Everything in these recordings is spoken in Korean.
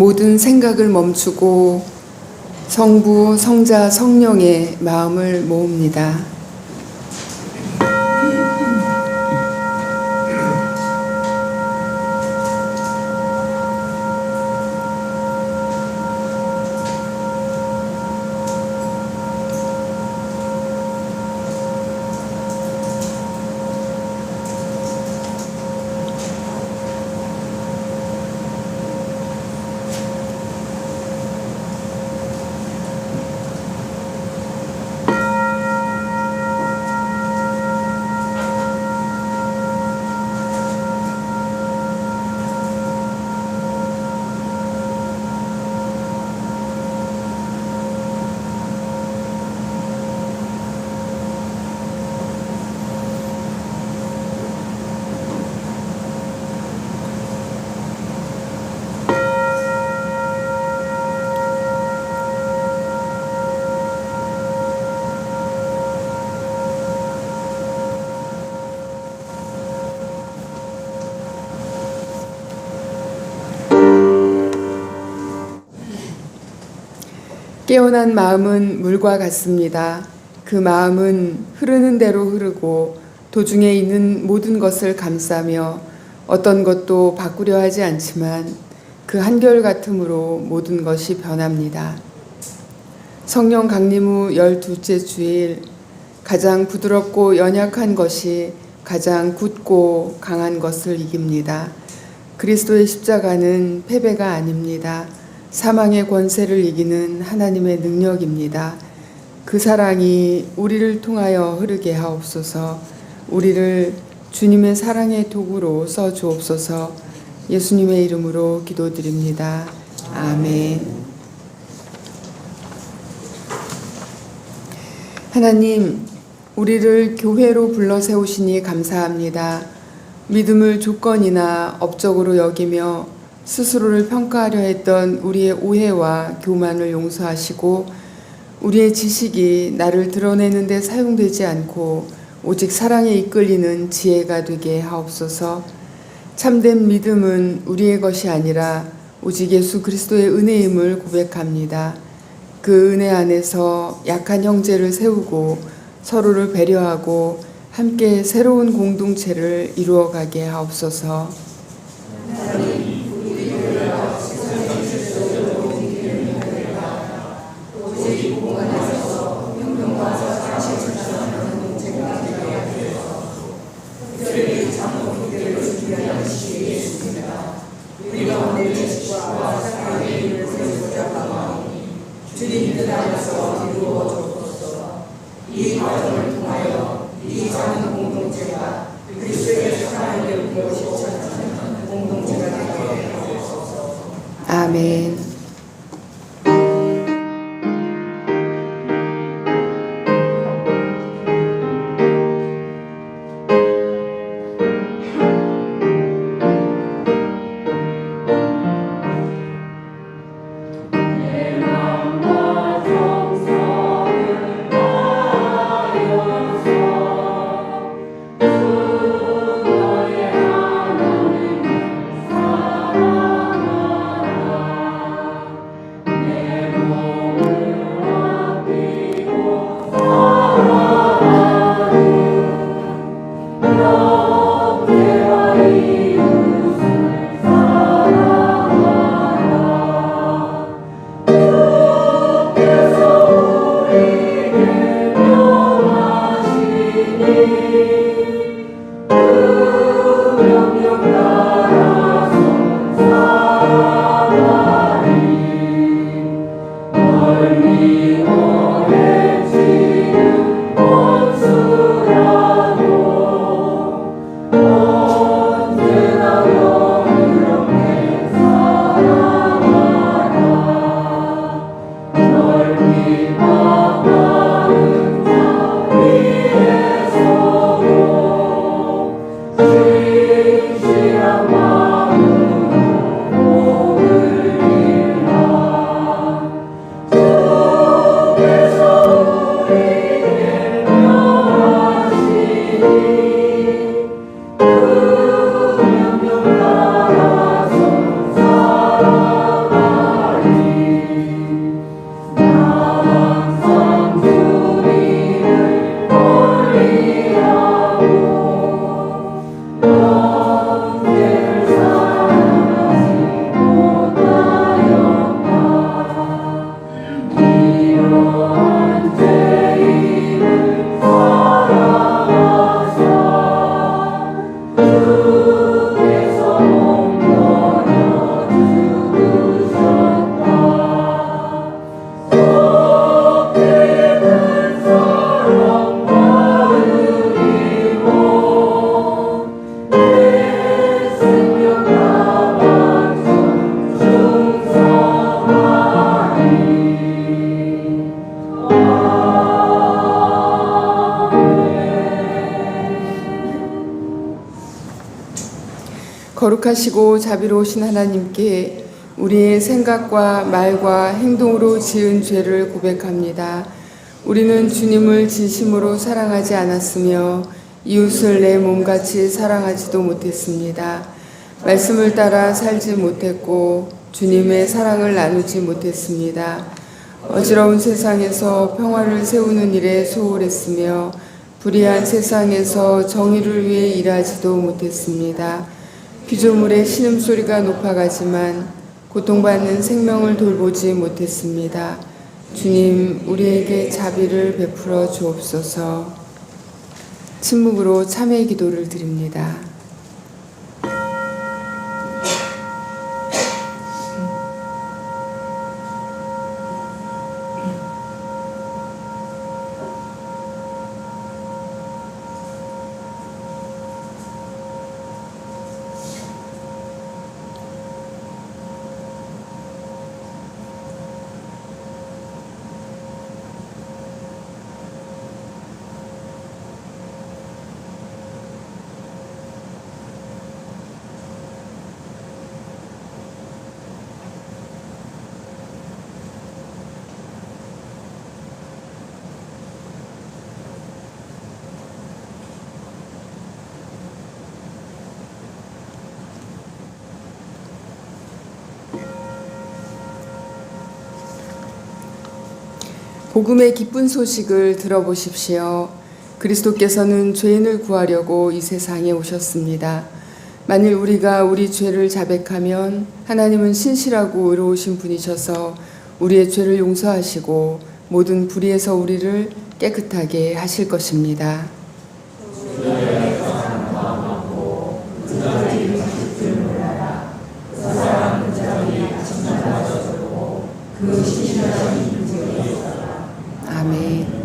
모든 생각을 멈추고 성부, 성자, 성령의 마음을 모읍니다. 깨어난 마음은 물과 같습니다. 그 마음은 흐르는 대로 흐르고 도중에 있는 모든 것을 감싸며 어떤 것도 바꾸려 하지 않지만 그 한결같음으로 모든 것이 변합니다. 성령 강림 후 12째 주일, 가장 부드럽고 연약한 것이 가장 굳고 강한 것을 이깁니다. 그리스도의 십자가는 패배가 아닙니다. 사망의 권세를 이기는 하나님의 능력입니다. 그 사랑이 우리를 통하여 흐르게 하옵소서. 우리를 주님의 사랑의 도구로 써 주옵소서. 예수님의 이름으로 기도드립니다. 아멘. 하나님, 우리를 교회로 불러 세우시니 감사합니다. 믿음을 조건이나 업적으로 여기며 스스로를 평가하려 했던 우리의 오해와 교만을 용서하시고 우리의 지식이 나를 드러내는 데 사용되지 않고 오직 사랑에 이끌리는 지혜가 되게 하옵소서. 참된 믿음은 우리의 것이 아니라 오직 예수 그리스도의 은혜임을 고백합니다. 그 은혜 안에서 약한 형제를 세우고 서로를 배려하고 함께 새로운 공동체를 이루어가게 하옵소서. 주님 뜻 안에서 이루어졌소서. 이 과정을 통하여 이 작은 공동체가 그리스도의 사랑을 이루고 실천하는 공동체가 되게 하옵소서. 아멘. 거룩하시고 자비로우신 하나님께 우리의 생각과 말과 행동으로 지은 죄를 고백합니다. 우리는 주님을 진심으로 사랑하지 않았으며 이웃을 내 몸같이 사랑하지도 못했습니다. 말씀을 따라 살지 못했고 주님의 사랑을 나누지 못했습니다. 어지러운 세상에서 평화를 세우는 일에 소홀했으며 불의한 세상에서 정의를 위해 일하지도 못했습니다. 피조물의 신음소리가 높아가지만 고통받는 생명을 돌보지 못했습니다. 주님, 우리에게 자비를 베풀어 주옵소서. 침묵으로 참회 기도를 드립니다. 복음의 기쁜 소식을 들어보십시오. 그리스도께서는 죄인을 구하려고 이 세상에 오셨습니다. 만일 우리가 우리 죄를 자백하면 하나님은 신실하고 의로우신 분이셔서 우리의 죄를 용서하시고 모든 불의에서 우리를 깨끗하게 하실 것입니다. 아멘.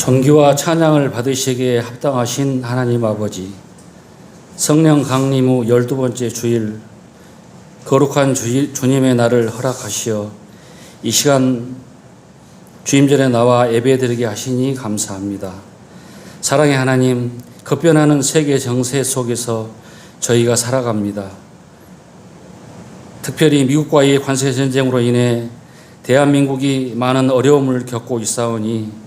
존귀와 찬양을 받으시기에 합당하신 하나님 아버지, 성령 강림 후 12번째 주일 거룩한 주님의 날을 허락하시어 이 시간 주임전에 나와 예배드리게 하시니 감사합니다. 사랑의 하나님, 급변하는 세계 정세 속에서 저희가 살아갑니다. 특별히 미국과의 관세 전쟁으로 인해 대한민국이 많은 어려움을 겪고 있사오니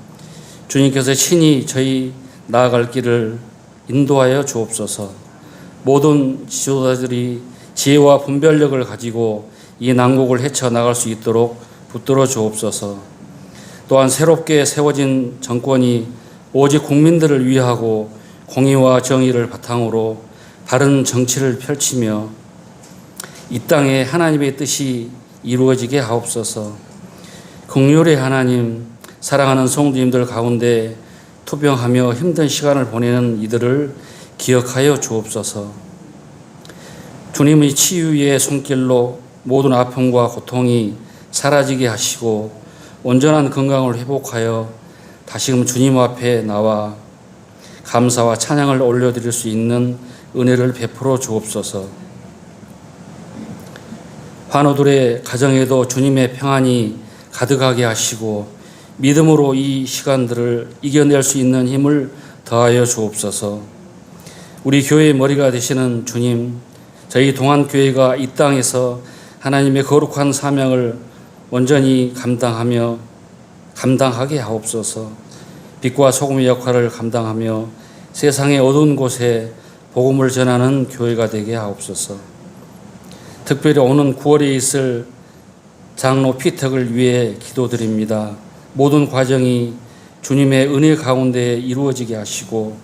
주님께서 친히 저희 나아갈 길을 인도하여 주옵소서. 모든 지도자들이 지혜와 분별력을 가지고 이 난국을 헤쳐나갈 수 있도록 붙들어 주옵소서. 또한 새롭게 세워진 정권이 오직 국민들을 위하고 공의와 정의를 바탕으로 바른 정치를 펼치며 이 땅에 하나님의 뜻이 이루어지게 하옵소서. 긍휼의 하나님, 사랑하는 성도님들 가운데 투병하며 힘든 시간을 보내는 이들을 기억하여 주옵소서. 주님의 치유의 손길로 모든 아픔과 고통이 사라지게 하시고 온전한 건강을 회복하여 다시금 주님 앞에 나와 감사와 찬양을 올려드릴 수 있는 은혜를 베풀어 주옵소서. 환우들의 가정에도 주님의 평안이 가득하게 하시고 믿음으로 이 시간들을 이겨낼 수 있는 힘을 더하여 주옵소서. 우리 교회의 머리가 되시는 주님, 저희 동안교회가 이 땅에서 하나님의 거룩한 사명을 온전히 감당하게 하옵소서. 빛과 소금의 역할을 감당하며 세상의 어두운 곳에 복음을 전하는 교회가 되게 하옵소서. 특별히 오는 9월에 있을 장로 피택을 위해 기도드립니다. 모든 과정이 주님의 은혜 가운데 이루어지게 하시고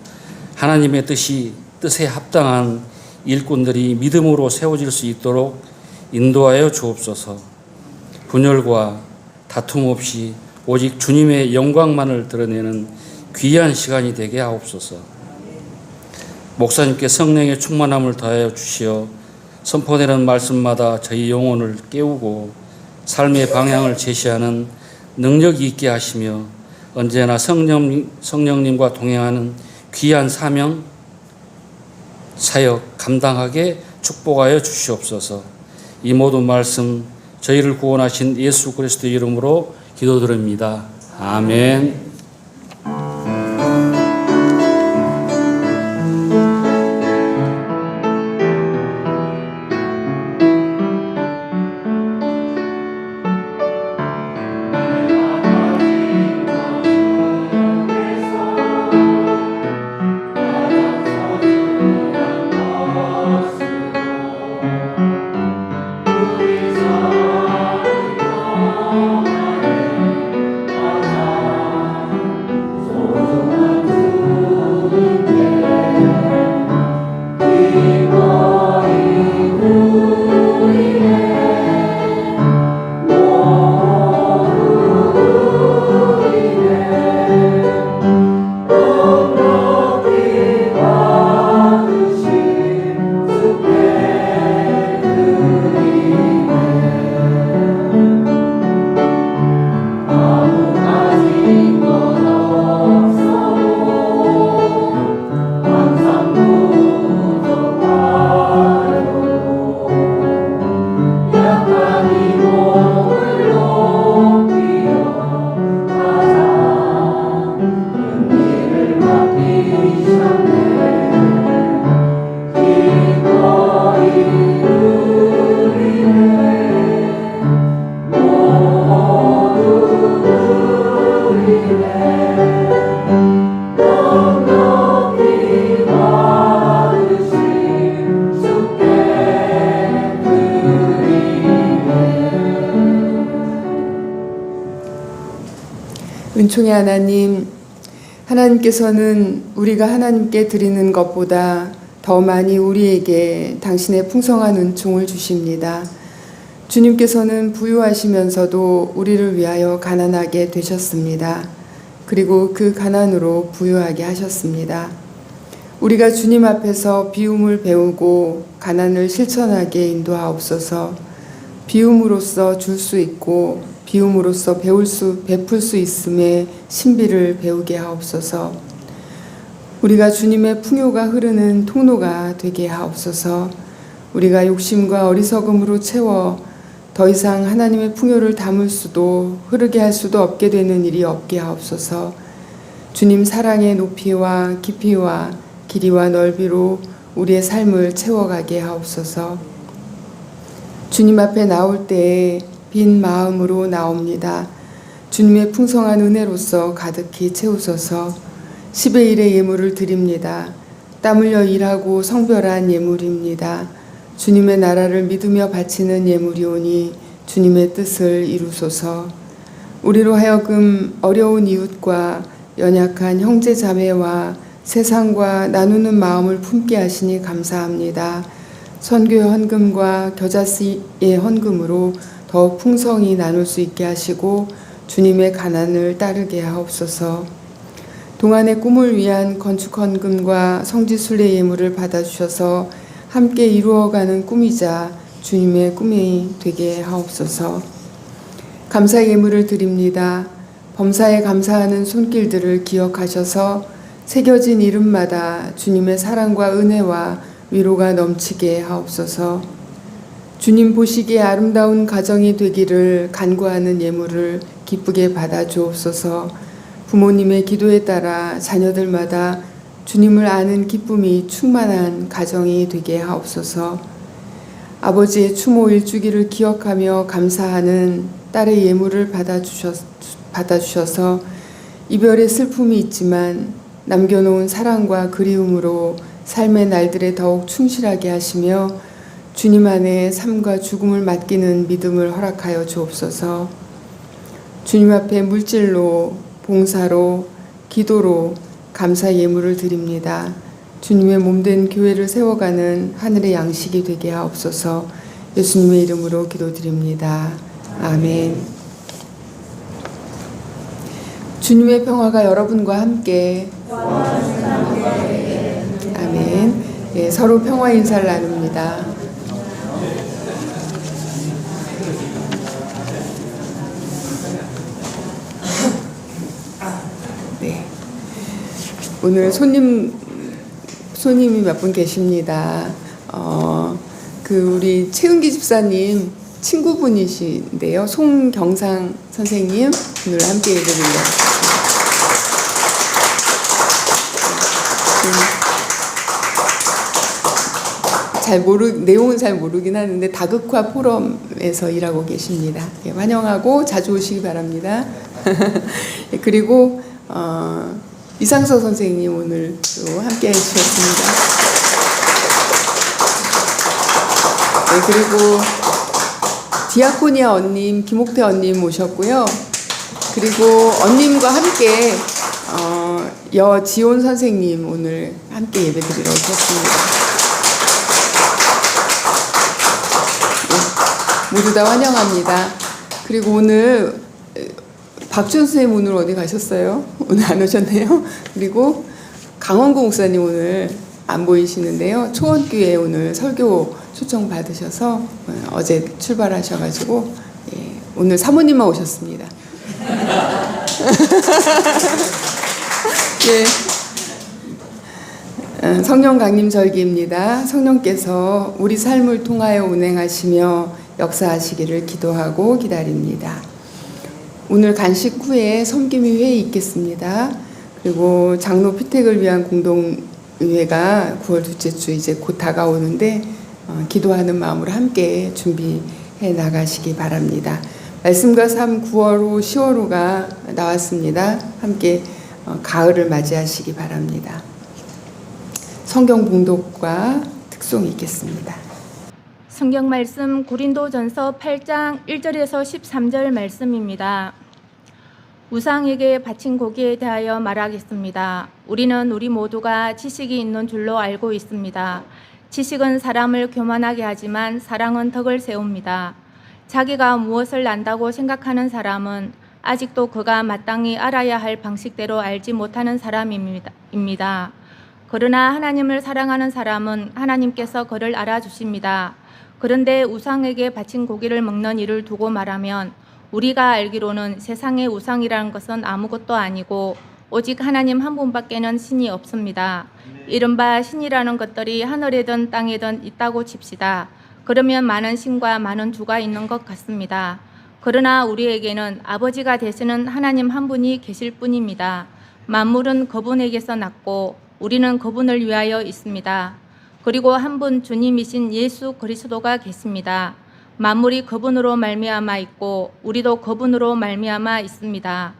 하나님의 뜻에 합당한 일꾼들이 믿음으로 세워질 수 있도록 인도하여 주옵소서. 분열과 다툼 없이 오직 주님의 영광만을 드러내는 귀한 시간이 되게 하옵소서. 목사님께 성령의 충만함을 더하여 주시어 선포되는 말씀마다 저희 영혼을 깨우고 삶의 방향을 제시하는 능력이 있게 하시며 언제나 성령님과 동행하는 귀한 사명, 사역 감당하게 축복하여 주시옵소서. 이 모든 말씀 저희를 구원하신 예수 그리스도 이름으로 기도드립니다. 아멘. 은총의 하나님, 하나님께서는 우리가 하나님께 드리는 것보다 더 많이 우리에게 당신의 풍성한 은총을 주십니다. 주님께서는 부유하시면서도 우리를 위하여 가난하게 되셨습니다. 그리고 그 가난으로 부유하게 하셨습니다. 우리가 주님 앞에서 비움을 배우고 가난을 실천하게 인도하옵소서. 비움으로써 줄 수 있고 비움으로써 베풀 수 있음의 신비를 배우게 하옵소서. 우리가 주님의 풍요가 흐르는 통로가 되게 하옵소서. 우리가 욕심과 어리석음으로 채워 더 이상 하나님의 풍요를 담을 수도 흐르게 할 수도 없게 되는 일이 없게 하옵소서. 주님 사랑의 높이와 깊이와 길이와 넓이로 우리의 삶을 채워가게 하옵소서. 주님 앞에 나올 때에 빈 마음으로 나옵니다. 주님의 풍성한 은혜로서 가득히 채우소서. 10의 1의 예물을 드립니다. 땀 흘려 일하고 성별한 예물입니다. 주님의 나라를 믿으며 바치는 예물이오니 주님의 뜻을 이루소서. 우리로 하여금 어려운 이웃과 연약한 형제 자매와 세상과 나누는 마음을 품게 하시니 감사합니다. 선교 헌금과 겨자씨의 헌금으로 더욱 풍성히 나눌 수 있게 하시고 주님의 가난을 따르게 하옵소서. 동안의 꿈을 위한 건축 헌금과 성지순례 예물을 받아주셔서 함께 이루어가는 꿈이자 주님의 꿈이 되게 하옵소서. 감사 예물을 드립니다. 범사에 감사하는 손길들을 기억하셔서 새겨진 이름마다 주님의 사랑과 은혜와 위로가 넘치게 하옵소서. 주님 보시기에 아름다운 가정이 되기를 간구하는 예물을 기쁘게 받아 주옵소서. 부모님의 기도에 따라 자녀들마다 주님을 아는 기쁨이 충만한 가정이 되게 하옵소서. 아버지의 추모 일주기를 기억하며 감사하는 딸의 예물을 받아주셔서 이별의 슬픔이 있지만 남겨놓은 사랑과 그리움으로 삶의 날들에 더욱 충실하게 하시며 주님 안에 삶과 죽음을 맡기는 믿음을 허락하여 주옵소서. 주님 앞에 물질로 봉사로, 기도로 감사 예물을 드립니다. 주님의 몸된 교회를 세워가는 하늘의 양식이 되게 하옵소서. 예수님의 이름으로 기도드립니다. 아멘. 주님의 평화가 여러분과 함께. 아멘. 예, 서로 평화 인사를 나눕니다. 네. 오늘 손님이 몇 분 계십니다. 우리 최은기 집사님 친구분이신데요. 송경상 선생님 오늘 함께 예배를 드립니다. 내용은 잘 모르긴 하는데 다극화 포럼에서 일하고 계십니다. 예, 환영하고 자주 오시기 바랍니다. 예, 그리고 이상서 선생님 오늘 또 함께 해주셨습니다. 네, 그리고 디아코니아 언님, 김옥태 언님 오셨고요. 그리고 언님과 함께 여지온 선생님 오늘 함께 예배드리러 오셨습니다. 네, 모두 다 환영합니다. 그리고 오늘 박준 선생님 오늘 어디 가셨어요? 오늘 안 오셨네요. 그리고 강원구 목사님 오늘 안 보이시는데요. 초원교회 오늘 설교 초청 받으셔서 어제 출발하셔가지고 예, 오늘 사모님만 오셨습니다. 예. 성령 강림 절기입니다. 성령께서 우리 삶을 통하여 운행하시며 역사하시기를 기도하고 기다립니다. 오늘 간식 후에 섬김이 회의 있겠습니다. 그리고 장로 피택을 위한 공동의회가 9월 둘째 주 이제 곧 다가오는데 기도하는 마음으로 함께 준비해 나가시기 바랍니다. 말씀과 삶 9월호 10월호가 나왔습니다. 함께 가을을 맞이하시기 바랍니다. 성경 봉독과 특송이 있겠습니다. 성경 말씀 고린도전서 8장 1절에서 13절 말씀입니다. 우상에게 바친 고기에 대하여 말하겠습니다. 우리는 우리 모두가 지식이 있는 줄로 알고 있습니다. 지식은 사람을 교만하게 하지만 사랑은 덕을 세웁니다. 자기가 무엇을 안다고 생각하는 사람은 아직도 그가 마땅히 알아야 할 방식대로 알지 못하는 사람입니다. 그러나 하나님을 사랑하는 사람은 하나님께서 그를 알아주십니다. 그런데 우상에게 바친 고기를 먹는 이를 두고 말하면 우리가 알기로는 세상의 우상이라는 것은 아무것도 아니고 오직 하나님 한 분밖에는 신이 없습니다. 이른바 신이라는 것들이 하늘에든 땅에든 있다고 칩시다. 그러면 많은 신과 많은 주가 있는 것 같습니다. 그러나 우리에게는 아버지가 되시는 하나님 한 분이 계실 뿐입니다. 만물은 그분에게서 났고 우리는 그분을 위하여 있습니다. 그리고 한 분 주님이신 예수 그리스도가 계십니다. 만물이 그분으로 말미암아 있고 우리도 그분으로 말미암아 있습니다.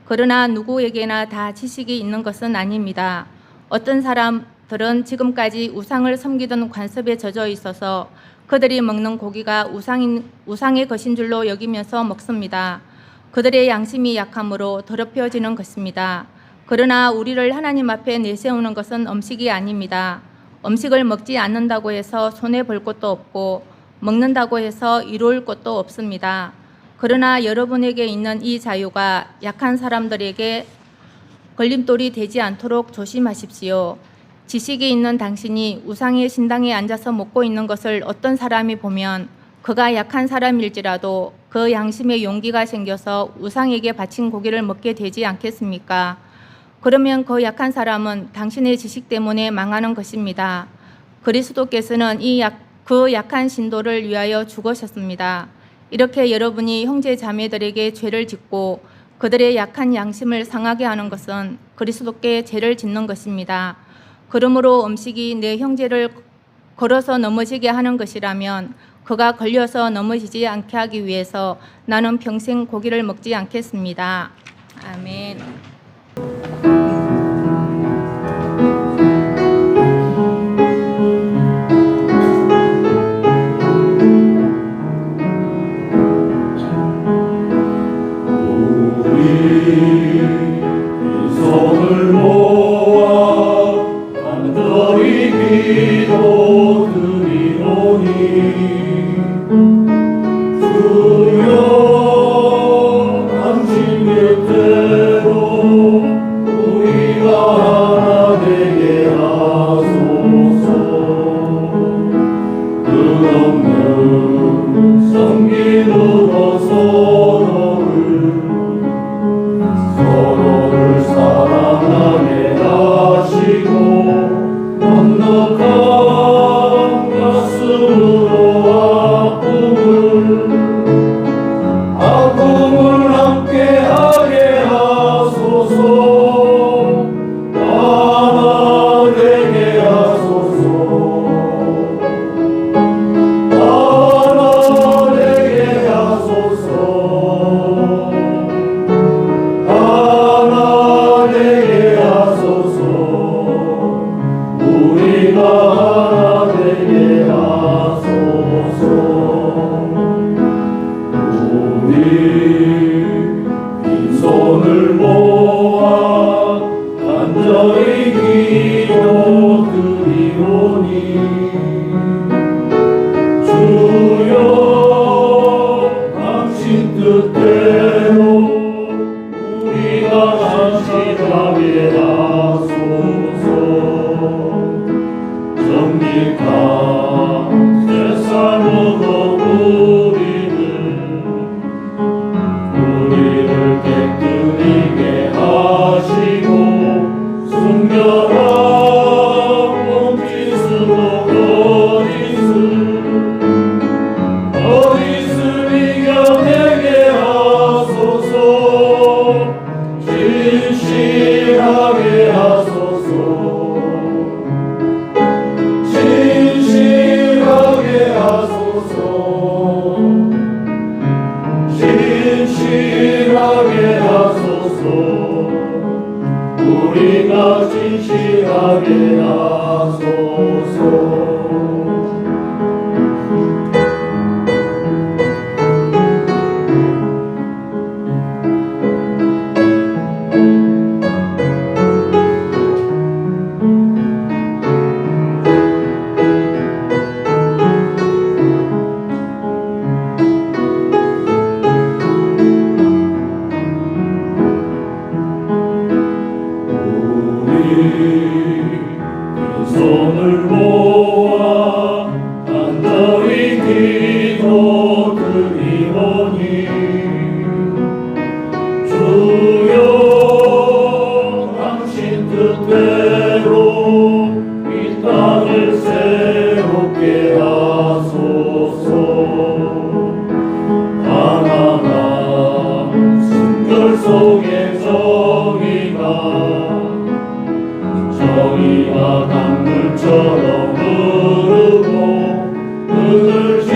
그러나 누구에게나 다 지식이 있는 것은 아닙니다. 어떤 사람들은 지금까지 우상을 섬기던 관습에 젖어 있어서 그들이 먹는 고기가 우상의 것인 줄로 여기면서 먹습니다. 그들의 양심이 약함으로 더럽혀지는 것입니다. 그러나 우리를 하나님 앞에 내세우는 것은 음식이 아닙니다. 음식을 먹지 않는다고 해서 손해볼 것도 없고 먹는다고 해서 이로울 것도 없습니다. 그러나 여러분에게 있는 이 자유가 약한 사람들에게 걸림돌이 되지 않도록 조심하십시오. 지식이 있는 당신이 우상의 신당에 앉아서 먹고 있는 것을 어떤 사람이 보면 그가 약한 사람일지라도 그 양심에 용기가 생겨서 우상에게 바친 고기를 먹게 되지 않겠습니까? 그러면 그 약한 사람은 당신의 지식 때문에 망하는 것입니다. 그리스도께서는 그 약한 신도를 위하여 죽으셨습니다. 이렇게 여러분이 형제 자매들에게 죄를 짓고 그들의 약한 양심을 상하게 하는 것은 그리스도께 죄를 짓는 것입니다. 그러므로 음식이 내 형제를 걸어서 넘어지게 하는 것이라면 그가 걸려서 넘어지지 않게 하기 위해서 나는 평생 고기를 먹지 않겠습니다. 아멘. 주여 당신 곁으로 우리가 하나 되게 하소서. 끝없는 섬김으로 서로를 사랑하게 하시고 넉넉한 가슴으로 아픔을 함께하게 하소서. 하나 되게 하소서. 하나 되게 하소서. 하나 되게 하소서. 우리가 하나 되게 하소서. 우리 빈손을 모아 간절히 기도드리오니 주여 당신 뜻대로 우리가 신실하게 하소서. 정직한 새 삶으로 우리를 깨끗이게 하시고 순결한 몸짓으로 거짓을 이겨내게 하소서. 진실하게 하소서. 진실하게 하소서. 진실하게 하소서. 우리가 진실하게 하소서. 손을 모아 간절히 기도드리오니 주여 당신 뜻대로 이 땅을 새롭게 하소서. 가난한 순결 속에 정의가 강물처럼 흐르고 그늘진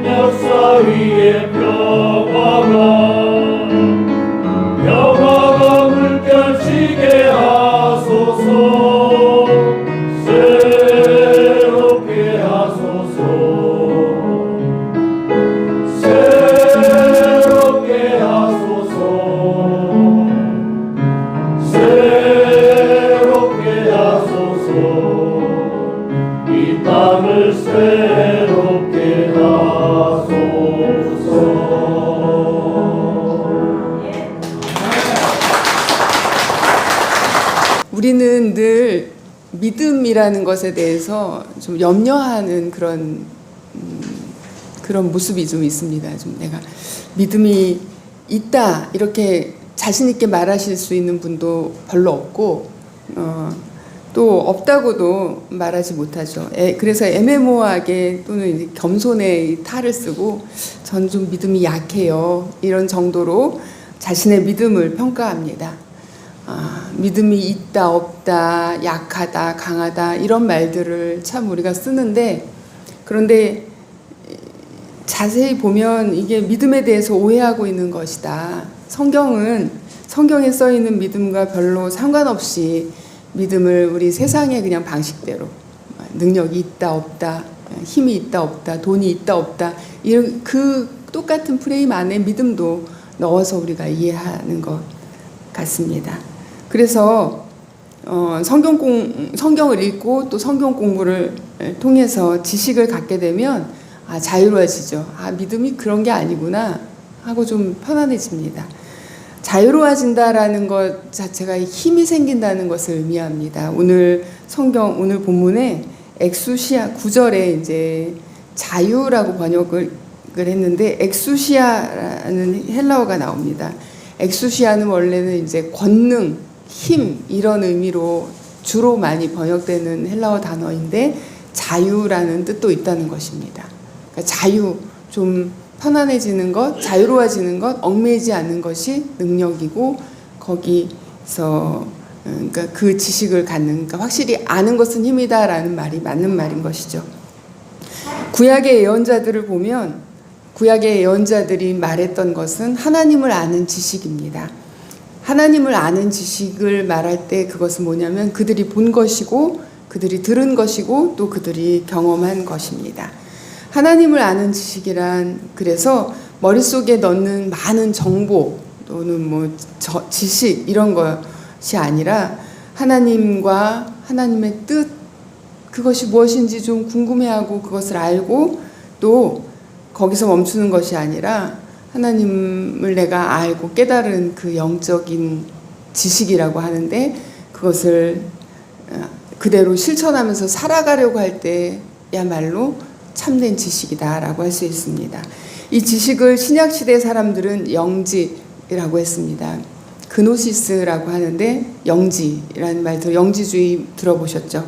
역사 위에 평화가 물결치게 하소서. 새롭게 하소서. 새롭게 하소서. 새롭게 하소서. 이 땅을 새롭게 하소서. 우리는 늘 믿음이라는 것에 대해서 좀 염려하는 그런 모습이 좀 있습니다. 좀 내가 믿음이 있다 이렇게 자신 있게 말하실 수 있는 분도 별로 없고 또 없다고도 말하지 못하죠. 그래서 애매모호하게 또는 이제 겸손의 탈을 쓰고 전 좀 믿음이 약해요 이런 정도로 자신의 믿음을 평가합니다. 믿음이 있다 없다 약하다 강하다 이런 말들을 참 우리가 쓰는데 그런데 자세히 보면 이게 믿음에 대해서 오해하고 있는 것이다. 성경에 써 있는 믿음과 별로 상관없이 믿음을 우리 세상의 그냥 방식대로 능력이 있다 없다 힘이 있다 없다 돈이 있다 없다 이런 그 똑같은 프레임 안에 믿음도 넣어서 우리가 이해하는 것 같습니다. 그래서 성경을 읽고 또 성경 공부를 통해서 지식을 갖게 되면 자유로워지죠. 믿음이 그런 게 아니구나 하고 좀 편안해집니다. 자유로워진다라는 것 자체가 힘이 생긴다는 것을 의미합니다. 오늘 본문에 엑수시아 9절에 이제 자유라고 번역을 했는데 엑수시아라는 헬라어가 나옵니다. 엑수시아는 원래는 이제 권능, 힘 이런 의미로 주로 많이 번역되는 헬라어 단어인데 자유라는 뜻도 있다는 것입니다. 그러니까 자유, 좀 편안해지는 것, 자유로워지는 것, 얽매이지 않는 것이 능력이고 거기서 그러니까 그 지식을 갖는, 그러니까 확실히 아는 것은 힘이다라는 말이 맞는 말인 것이죠. 구약의 예언자들을 보면 구약의 예언자들이 말했던 것은 하나님을 아는 지식입니다. 하나님을 아는 지식을 말할 때 그것은 뭐냐면 그들이 본 것이고 그들이 들은 것이고 또 그들이 경험한 것입니다. 하나님을 아는 지식이란 그래서 머릿속에 넣는 많은 정보 또는 지식 이런 것이 아니라 하나님과 하나님의 뜻 그것이 무엇인지 좀 궁금해하고 그것을 알고 또 거기서 멈추는 것이 아니라 하나님을 내가 알고 깨달은 그 영적인 지식이라고 하는데 그것을 그대로 실천하면서 살아가려고 할 때야말로 참된 지식이다라고 할 수 있습니다. 이 지식을 신약시대 사람들은 영지라고 했습니다. 그노시스라고 하는데 영지라는 말 영지주의 들어보셨죠?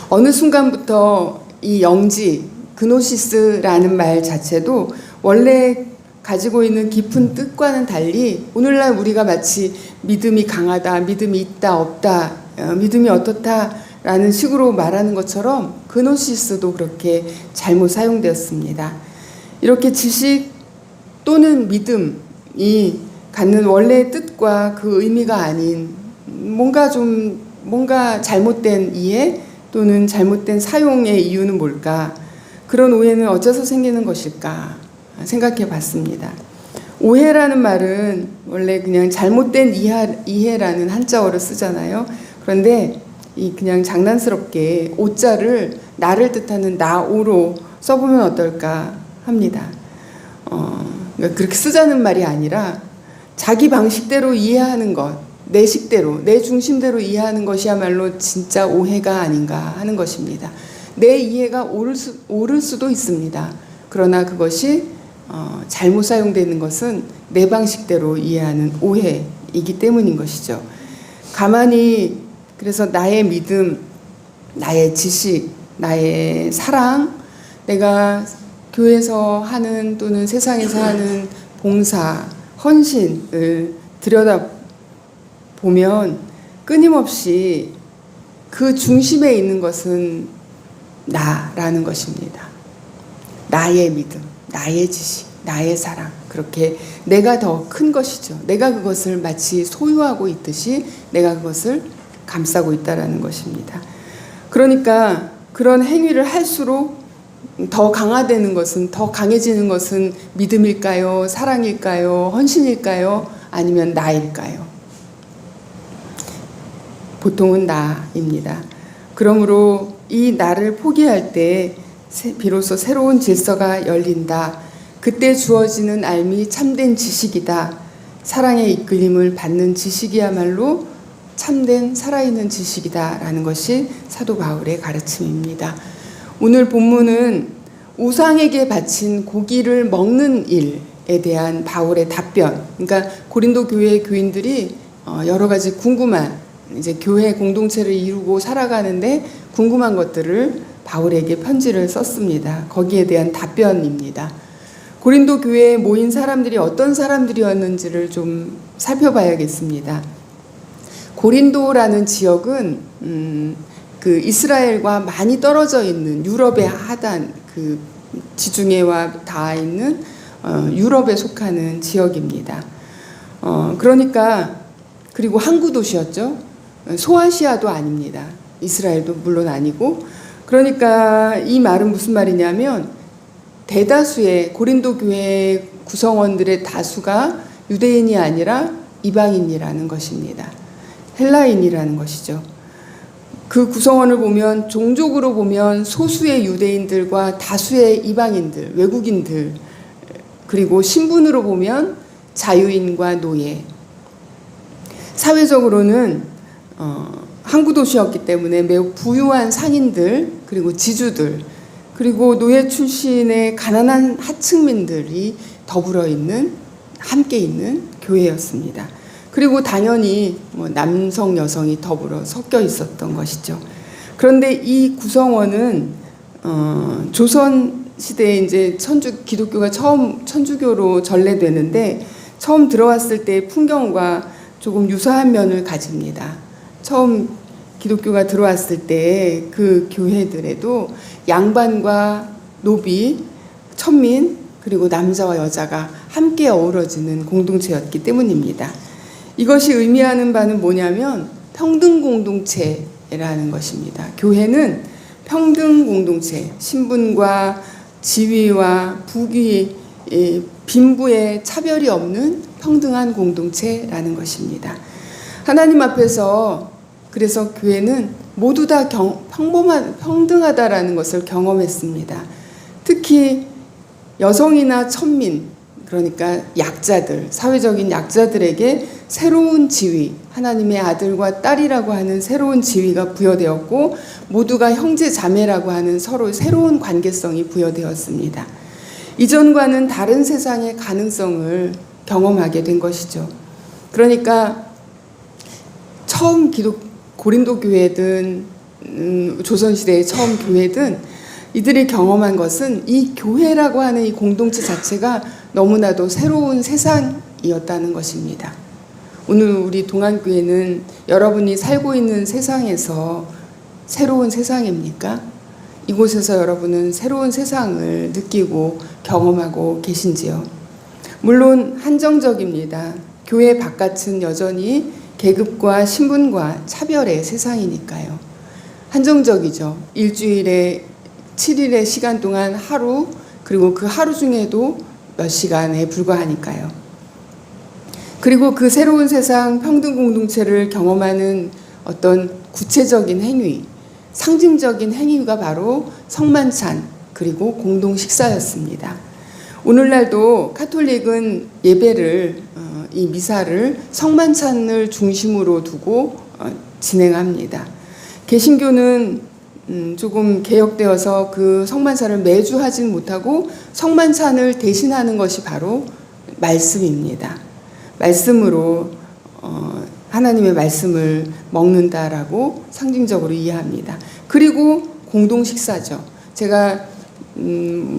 어느 순간부터 이 영지, 그노시스라는 말 자체도 원래 가지고 있는 깊은 뜻과는 달리 오늘날 우리가 마치 믿음이 강하다, 믿음이 있다, 없다, 믿음이 어떻다라는 식으로 말하는 것처럼 그노시스도 그렇게 잘못 사용되었습니다. 이렇게 지식 또는 믿음이 갖는 원래의 뜻과 그 의미가 아닌 뭔가 잘못된 이해 또는 잘못된 사용의 이유는 뭘까? 그런 오해는 어째서 생기는 것일까? 생각해 봤습니다. 오해라는 말은 원래 그냥 잘못된 이해라는 한자어를 쓰잖아요. 그런데 이 그냥 장난스럽게 오자를 나를 뜻하는 나오로 써보면 어떨까 합니다. 그러니까 그렇게 쓰자는 말이 아니라 자기 방식대로 이해하는 것, 내 식대로, 내 중심대로 이해하는 것이야말로 진짜 오해가 아닌가 하는 것입니다. 내 이해가 옳을 수도 있습니다. 그러나 그것이 잘못 사용되는 것은 내 방식대로 이해하는 오해이기 때문인 것이죠. 가만히 그래서 나의 믿음, 나의 지식, 나의 사랑, 내가 교회에서 하는 또는 세상에서 하는 봉사, 헌신을 들여다보면 끊임없이 그 중심에 있는 것은 나라는 것입니다. 나의 믿음, 나의 지식, 나의 사랑, 그렇게 내가 더 큰 것이죠. 내가 그것을 마치 소유하고 있듯이 내가 그것을 감싸고 있다라는 것입니다. 그러니까 그런 행위를 할수록 더 강화되는 것은, 더 강해지는 것은 믿음일까요? 사랑일까요? 헌신일까요? 아니면 나일까요? 보통은 나입니다. 그러므로 이 나를 포기할 때 비로소 새로운 질서가 열린다. 그때 주어지는 삶이 참된 지식이다. 사랑의 이끌림을 받는 지식이야말로 참된 살아있는 지식이다라는 것이 사도 바울의 가르침입니다. 오늘 본문은 우상에게 바친 고기를 먹는 일에 대한 바울의 답변. 그러니까 고린도 교회 교인들이 여러 가지 궁금한 이제 교회 공동체를 이루고 살아가는데 궁금한 것들을 바울에게 편지를 썼습니다. 거기에 대한 답변입니다. 고린도 교회에 모인 사람들이 어떤 사람들이었는지를 좀 살펴봐야겠습니다. 고린도라는 지역은 그 이스라엘과 많이 떨어져 있는 유럽의 하단 그 지중해와 닿아 있는 유럽에 속하는 지역입니다. 그러니까 그리고 항구 도시였죠. 소아시아도 아닙니다. 이스라엘도 물론 아니고. 그러니까 이 말은 무슨 말이냐면 대다수의 고린도 교회 구성원들의 다수가 유대인이 아니라 이방인이라는 것입니다. 헬라인이라는 것이죠. 그 구성원을 보면 종족으로 보면 소수의 유대인들과 다수의 이방인들, 외국인들, 그리고 신분으로 보면 자유인과 노예. 사회적으로는 항구 도시였기 때문에 매우 부유한 상인들, 그리고 지주들, 그리고 노예 출신의 가난한 하층민들이 더불어 있는, 함께 있는 교회였습니다. 그리고 당연히 남성, 여성이 더불어 섞여 있었던 것이죠. 그런데 이 구성원은 조선 시대에 이제 기독교가 처음 천주교로 전래되는데 처음 들어왔을 때의 풍경과 조금 유사한 면을 가집니다. 처음 기독교가 들어왔을 때 그 교회들에도 양반과 노비, 천민, 그리고 남자와 여자가 함께 어우러지는 공동체였기 때문입니다. 이것이 의미하는 바는 뭐냐면 평등 공동체라는 것입니다. 교회는 평등 공동체, 신분과 지위와 부귀, 빈부의 차별이 없는 평등한 공동체라는 것입니다. 하나님 앞에서 그래서 교회는 모두 다 평등하다라는 것을 경험했습니다. 특히 여성이나 천민, 그러니까 약자들, 사회적인 약자들에게 새로운 지위, 하나님의 아들과 딸이라고 하는 새로운 지위가 부여되었고 모두가 형제 자매라고 하는 서로 새로운 관계성이 부여되었습니다. 이전과는 다른 세상의 가능성을 경험하게 된 것이죠. 그러니까 처음 고린도 교회든 조선시대의 처음 교회든 이들이 경험한 것은 이 교회라고 하는 이 공동체 자체가 너무나도 새로운 세상이었다는 것입니다. 오늘 우리 동안교회는 여러분이 살고 있는 세상에서 새로운 세상입니까? 이곳에서 여러분은 새로운 세상을 느끼고 경험하고 계신지요? 물론 한정적입니다. 교회 바깥은 여전히 계급과 신분과 차별의 세상이니까요. 한정적이죠. 일주일에 7일의 시간 동안 하루, 그리고 그 하루 중에도 몇 시간에 불과하니까요. 그리고 그 새로운 세상 평등 공동체를 경험하는 어떤 구체적인 행위, 상징적인 행위가 바로 성만찬, 그리고 공동 식사였습니다. 오늘날도 카톨릭은 예배를, 이 미사를 성만찬을 중심으로 두고 진행합니다. 개신교는 조금 개혁되어서 그 성만찬을 매주 하진 못하고 성만찬을 대신하는 것이 바로 말씀입니다. 말씀으로 하나님의 말씀을 먹는다라고 상징적으로 이해합니다. 그리고 공동 식사죠. 제가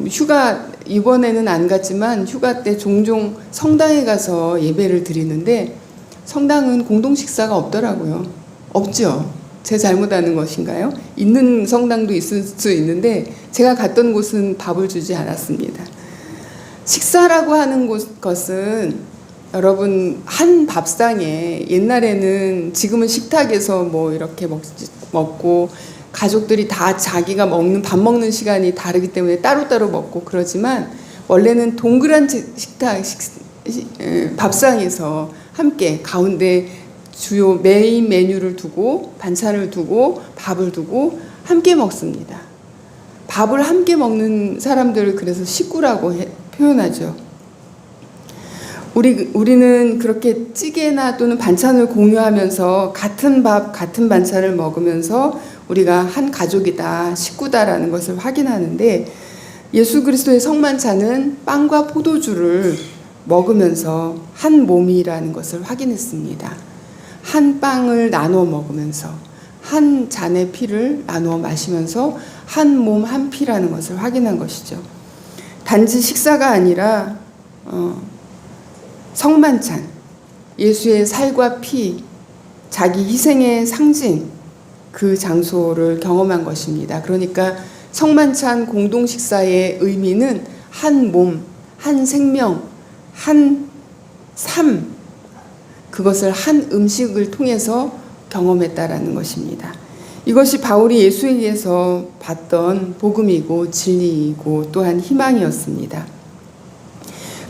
휴가 이번에는 안 갔지만 휴가 때 종종 성당에 가서 예배를 드리는데 성당은 공동 식사가 없더라고요. 없죠. 제 잘못 아는 것인가요? 있는 성당도 있을 수 있는데 제가 갔던 곳은 밥을 주지 않았습니다. 식사라고 하는 것은 여러분 한 밥상에 옛날에는 지금은 식탁에서 뭐 이렇게 먹고 가족들이 다 자기가 밥 먹는 시간이 다르기 때문에 따로따로 먹고 그러지만 원래는 동그란 밥상에서 함께 가운데 주요 메인 메뉴를 두고 반찬을 두고 밥을 두고 함께 먹습니다. 밥을 함께 먹는 사람들을 그래서 식구라고 표현하죠. 우리는 그렇게 찌개나 또는 반찬을 공유하면서 같은 밥, 같은 반찬을 먹으면서 우리가 한 가족이다, 식구다라는 것을 확인하는데 예수 그리스도의 성만찬은 빵과 포도주를 먹으면서 한 몸이라는 것을 확인했습니다. 한 빵을 나누어 먹으면서 한 잔의 피를 나누어 마시면서 한 몸 한 피라는 것을 확인한 것이죠. 단지 식사가 아니라 성만찬, 예수의 살과 피, 자기 희생의 상징, 그 장소를 경험한 것입니다. 그러니까 성만찬 공동 식사의 의미는 한 몸, 한 생명, 한 삶, 그것을 한 음식을 통해서 경험했다라는 것입니다. 이것이 바울이 예수에게서 봤던 복음이고 진리이고 또한 희망이었습니다.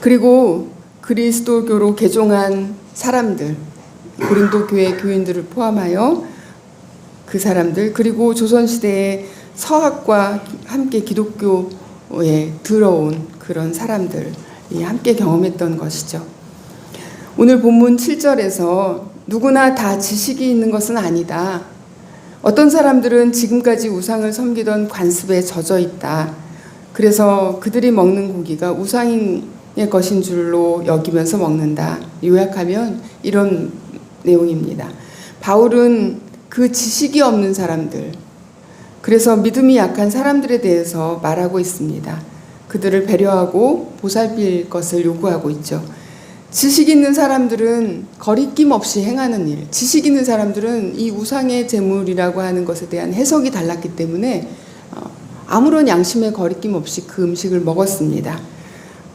그리고 그리스도교로 개종한 사람들, 고린도 교회 교인들을 포함하여 그 사람들, 그리고 조선시대의 서학과 함께 기독교에 들어온 그런 사람들이 함께 경험했던 것이죠. 오늘 본문 7절에서 누구나 다 지식이 있는 것은 아니다. 어떤 사람들은 지금까지 우상을 섬기던 관습에 젖어 있다. 그래서 그들이 먹는 고기가 우상의 것인 줄로 여기면서 먹는다. 요약하면 이런 내용입니다. 바울은 그 지식이 없는 사람들, 그래서 믿음이 약한 사람들에 대해서 말하고 있습니다. 그들을 배려하고 보살필 것을 요구하고 있죠. 지식 있는 사람들은 거리낌 없이 행하는 일, 지식 있는 사람들은 이 우상의 제물이라고 하는 것에 대한 해석이 달랐기 때문에 아무런 양심의 거리낌 없이 그 음식을 먹었습니다.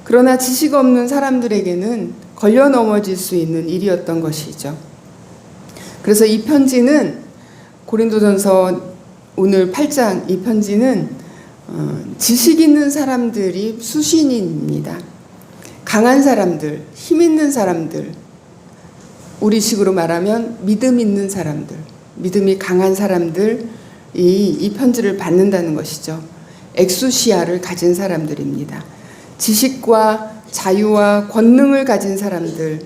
그러나 지식 없는 사람들에게는 걸려 넘어질 수 있는 일이었던 것이죠. 그래서 이 편지는 고린도전서 오늘 8장 이 편지는 지식 있는 사람들이 수신입니다. 강한 사람들, 힘 있는 사람들, 우리식으로 말하면 믿음 있는 사람들, 믿음이 강한 사람들이 이 편지를 받는다는 것이죠. 엑수시아를 가진 사람들입니다. 지식과 자유와 권능을 가진 사람들.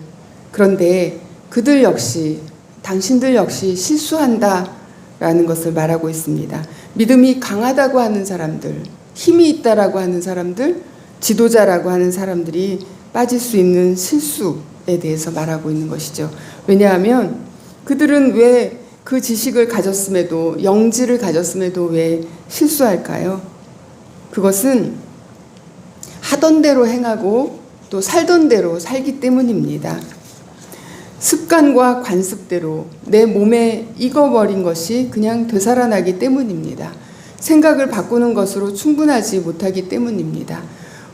그런데 그들 역시, 당신들 역시 실수한다라는 것을 말하고 있습니다. 믿음이 강하다고 하는 사람들, 힘이 있다라고 하는 사람들, 지도자라고 하는 사람들이 빠질 수 있는 실수에 대해서 말하고 있는 것이죠. 왜냐하면 그들은 왜 그 지식을 가졌음에도, 영지를 가졌음에도 왜 실수할까요? 그것은 하던 대로 행하고 또 살던 대로 살기 때문입니다. 습관과 관습대로 내 몸에 익어버린 것이 그냥 되살아나기 때문입니다. 생각을 바꾸는 것으로 충분하지 못하기 때문입니다.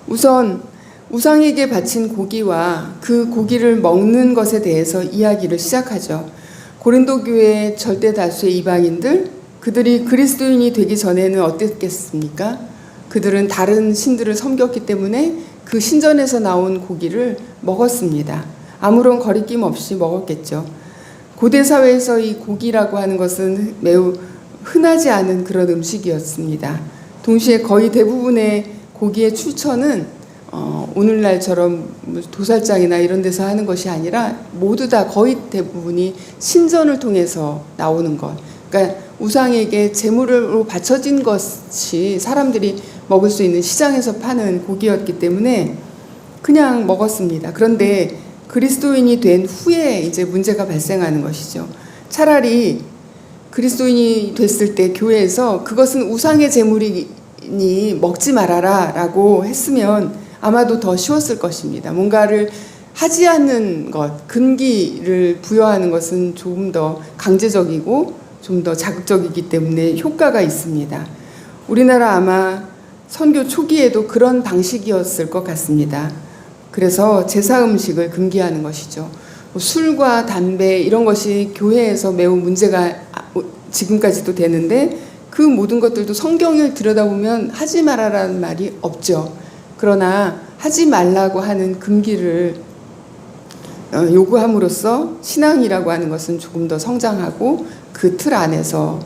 우선 우상에게 바친 고기와 그 고기를 먹는 것에 대해서 이야기를 시작하죠. 고린도 교회의 절대 다수의 이방인들, 그들이 그리스도인이 되기 전에는 어땠겠습니까? 그들은 다른 신들을 섬겼기 때문에 그 신전에서 나온 고기를 먹었습니다. 아무런 거리낌 없이 먹었겠죠. 고대 사회에서 이 고기라고 하는 것은 매우 흔하지 않은 그런 음식이었습니다. 동시에 거의 대부분의 고기의 출처는 오늘날처럼 도살장이나 이런 데서 하는 것이 아니라 모두 다 거의 대부분이 신전을 통해서 나오는 것. 그러니까 우상에게 제물로 바쳐진 것이 사람들이 먹을 수 있는 시장에서 파는 고기였기 때문에 그냥 먹었습니다. 그런데 그리스도인이 된 후에 이제 문제가 발생하는 것이죠. 차라리 그리스도인이 됐을 때 교회에서 그것은 우상의 제물이니 먹지 말아라 라고 했으면 아마도 더 쉬웠을 것입니다. 뭔가를 하지 않는 것, 금기를 부여하는 것은 조금 더 강제적이고 좀 더 자극적이기 때문에 효과가 있습니다. 우리나라 아마 선교 초기에도 그런 방식이었을 것 같습니다. 그래서 제사 음식을 금기하는 것이죠. 술과 담배 이런 것이 교회에서 매우 문제가 지금까지도 되는데 그 모든 것들도 성경을 들여다보면 하지 말아라는 말이 없죠. 그러나 하지 말라고 하는 금기를 요구함으로써 신앙이라고 하는 것은 조금 더 성장하고 그 틀 안에서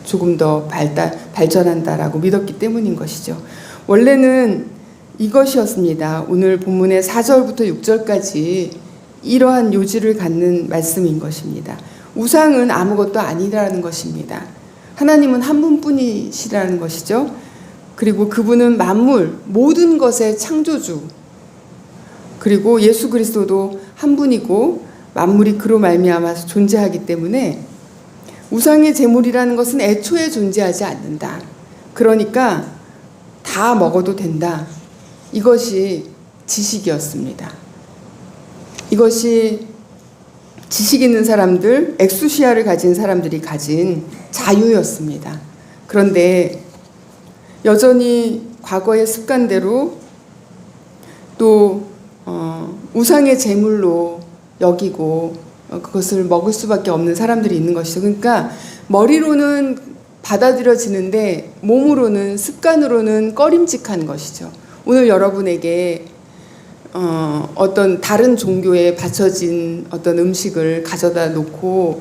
조금 더 발전한다라고 믿었기 때문인 것이죠. 원래는 이것이었습니다. 오늘 본문의 4절부터 6절까지 이러한 요지를 갖는 말씀인 것입니다. 우상은 아무것도 아니라는 것입니다. 하나님은 한 분뿐이시라는 것이죠. 그리고 그분은 만물, 모든 것의 창조주, 그리고 예수 그리스도도 한 분이고 만물이 그로 말미암아서 존재하기 때문에 우상의 제물이라는 것은 애초에 존재하지 않는다. 그러니까 다 먹어도 된다. 이것이 지식이었습니다. 이것이 지식 있는 사람들, 엑수시아를 가진 사람들이 가진 자유였습니다. 그런데 여전히 과거의 습관대로 또 우상의 제물로 여기고 그것을 먹을 수밖에 없는 사람들이 있는 것이죠. 그러니까 머리로는 받아들여지는데 몸으로는, 습관으로는 꺼림칙한 것이죠. 오늘 여러분에게 어떤 다른 종교에 바쳐진 어떤 음식을 가져다 놓고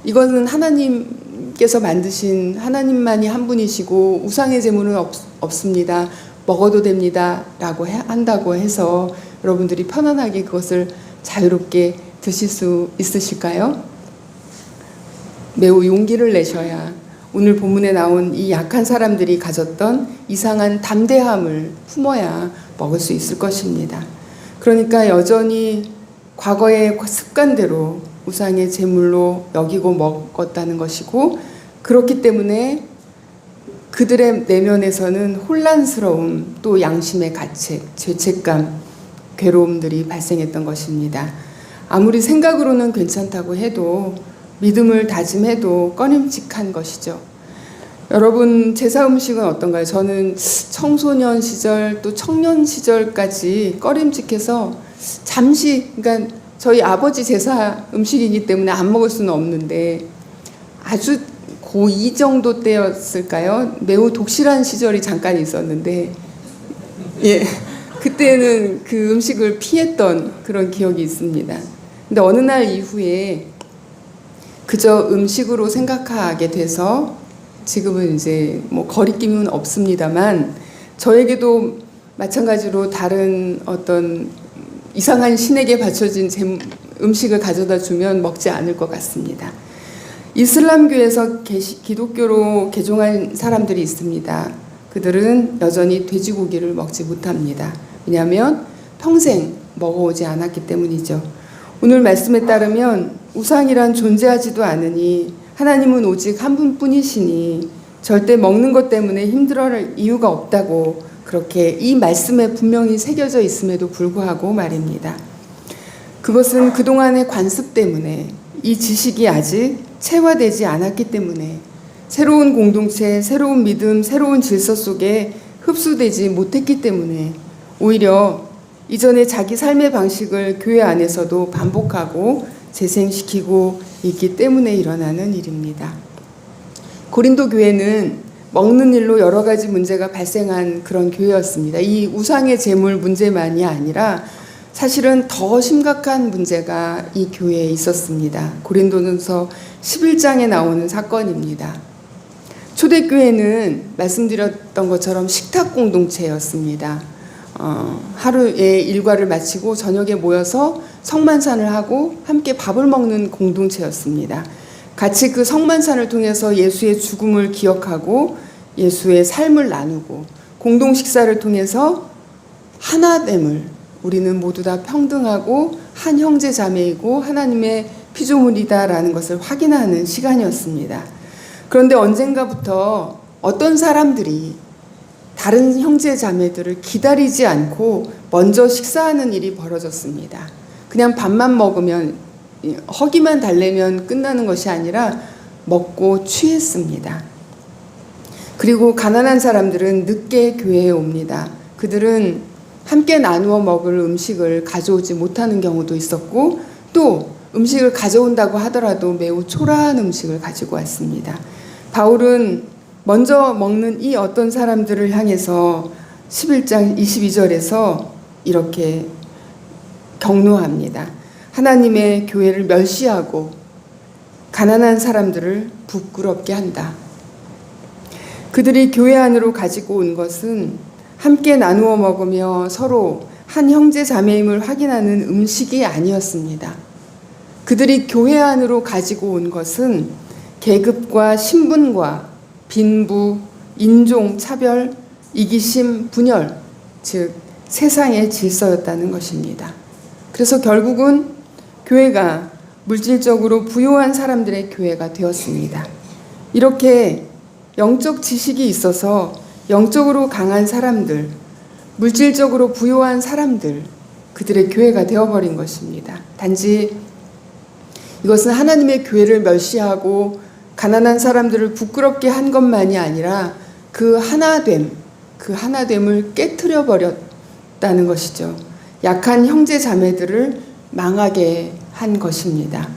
이거는 하나님께서 만드신 하나님만이 한 분이시고 우상의 제물은 없습니다. 먹어도 됩니다. 라고 한다고 해서 여러분들이 편안하게 그것을 자유롭게 드실 수 있으실까요? 매우 용기를 내셔야 오늘 본문에 나온 이 약한 사람들이 가졌던 이상한 담대함을 품어야 먹을 수 있을 것입니다. 그러니까 여전히 과거의 습관대로 우상의 제물로 여기고 먹었다는 것이고, 그렇기 때문에 그들의 내면에서는 혼란스러움, 또 양심의 가책, 죄책감, 괴로움들이 발생했던 것입니다. 아무리 생각으로는 괜찮다고 해도 믿음을 다짐해도 꺼림칙한 것이죠. 여러분, 제사 음식은 어떤가요? 저는 청소년 시절 또 청년 시절까지 꺼림칙해서 잠시, 그러니까 저희 아버지 제사 음식이기 때문에 안 먹을 수는 없는데 아주 고2 정도 때였을까요? 매우 독실한 시절이 잠깐 있었는데, 예, 그때는 그 음식을 피했던 그런 기억이 있습니다. 근데 어느 날 이후에 그저 음식으로 생각하게 돼서 지금은 이제 뭐 거리낌은 없습니다만, 저에게도 마찬가지로 다른 어떤 이상한 신에게 바쳐진 음식을 가져다 주면 먹지 않을 것 같습니다. 이슬람교에서 기독교로 개종한 사람들이 있습니다. 그들은 여전히 돼지고기를 먹지 못합니다. 왜냐하면 평생 먹어오지 않았기 때문이죠. 오늘 말씀에 따르면 우상이란 존재하지도 않으니 하나님은 오직 한 분뿐이시니 절대 먹는 것 때문에 힘들어할 이유가 없다고, 그렇게 이 말씀에 분명히 새겨져 있음에도 불구하고 말입니다. 그것은 그동안의 관습 때문에, 이 지식이 아직 체화되지 않았기 때문에, 새로운 공동체, 새로운 믿음, 새로운 질서 속에 흡수되지 못했기 때문에, 오히려 이전에 자기 삶의 방식을 교회 안에서도 반복하고 재생시키고 있기 때문에 일어나는 일입니다. 고린도 교회는 먹는 일로 여러 가지 문제가 발생한 그런 교회였습니다. 이 우상의 제물 문제만이 아니라 사실은 더 심각한 문제가 이 교회에 있었습니다. 고린도전서 11장에 나오는 사건입니다. 초대교회는 말씀드렸던 것처럼 식탁 공동체였습니다. 하루의 일과를 마치고 저녁에 모여서 성만찬을 하고 함께 밥을 먹는 공동체였습니다. 같이 그 성만찬을 통해서 예수의 죽음을 기억하고 예수의 삶을 나누고, 공동 식사를 통해서 하나됨을, 우리는 모두 다 평등하고 한 형제 자매이고 하나님의 피조물이다라는 것을 확인하는 시간이었습니다. 그런데 언젠가부터 어떤 사람들이 다른 형제 자매들을 기다리지 않고 먼저 식사하는 일이 벌어졌습니다. 그냥 밥만 먹으면, 허기만 달래면 끝나는 것이 아니라 먹고 취했습니다. 그리고 가난한 사람들은 늦게 교회에 옵니다. 그들은 함께 나누어 먹을 음식을 가져오지 못하는 경우도 있었고, 또 음식을 가져온다고 하더라도 매우 초라한 음식을 가지고 왔습니다. 바울은 먼저 먹는 이 어떤 사람들을 향해서 11장 22절에서 이렇게 격노합니다. 하나님의 교회를 멸시하고 가난한 사람들을 부끄럽게 한다. 그들이 교회 안으로 가지고 온 것은 함께 나누어 먹으며 서로 한 형제 자매임을 확인하는 음식이 아니었습니다. 그들이 교회 안으로 가지고 온 것은 계급과 신분과 빈부, 인종, 차별, 이기심, 분열, 즉 세상의 질서였다는 것입니다. 그래서 결국은 교회가 물질적으로 부유한 사람들의 교회가 되었습니다. 이렇게 영적 지식이 있어서 영적으로 강한 사람들, 물질적으로 부유한 사람들, 그들의 교회가 되어버린 것입니다. 단지 이것은 하나님의 교회를 멸시하고 가난한 사람들을 부끄럽게 한 것만이 아니라 그 하나됨을 깨트려 버렸다는 것이죠. 약한 형제 자매들을 망하게 한 것입니다.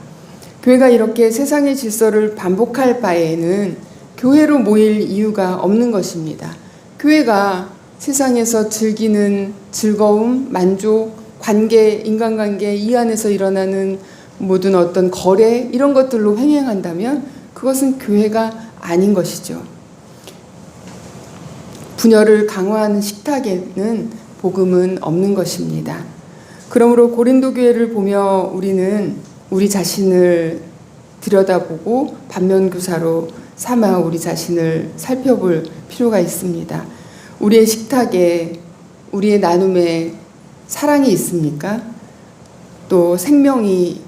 교회가 이렇게 세상의 질서를 반복할 바에는 교회로 모일 이유가 없는 것입니다. 교회가 세상에서 즐기는 즐거움, 만족, 관계, 인간관계 이 안에서 일어나는 모든 어떤 거래 이런 것들로 횡행한다면 그것은 교회가 아닌 것이죠. 분열을 강화하는 식탁에는 복음은 없는 것입니다. 그러므로 고린도 교회를 보며 우리는 우리 자신을 들여다보고 반면교사로 삼아 우리 자신을 살펴볼 필요가 있습니다. 우리의 식탁에, 우리의 나눔에 사랑이 있습니까? 또 생명이,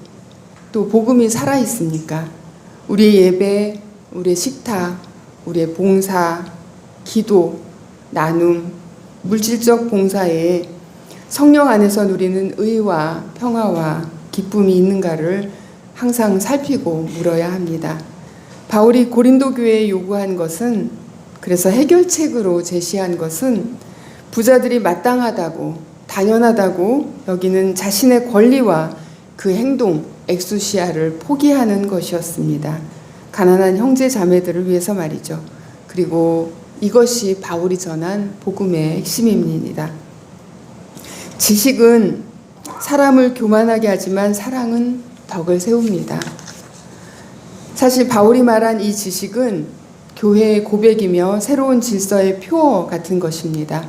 또 복음이 살아 있습니까? 우리의 예배, 우리의 식탁, 우리의 봉사, 기도, 나눔, 물질적 봉사에 성령 안에서 누리는 의와 평화와 기쁨이 있는가를 항상 살피고 물어야 합니다. 바울이 고린도 교회에 요구한 것은, 그래서 해결책으로 제시한 것은 부자들이 마땅하다고, 당연하다고 여기는 자신의 권리와 그 행동, 엑수시아를 포기하는 것이었습니다. 가난한 형제 자매들을 위해서 말이죠. 그리고 이것이 바울이 전한 복음의 핵심입니다. 지식은 사람을 교만하게 하지만 사랑은 덕을 세웁니다. 사실 바울이 말한 이 지식은 교회의 고백이며 새로운 질서의 표 같은 것입니다.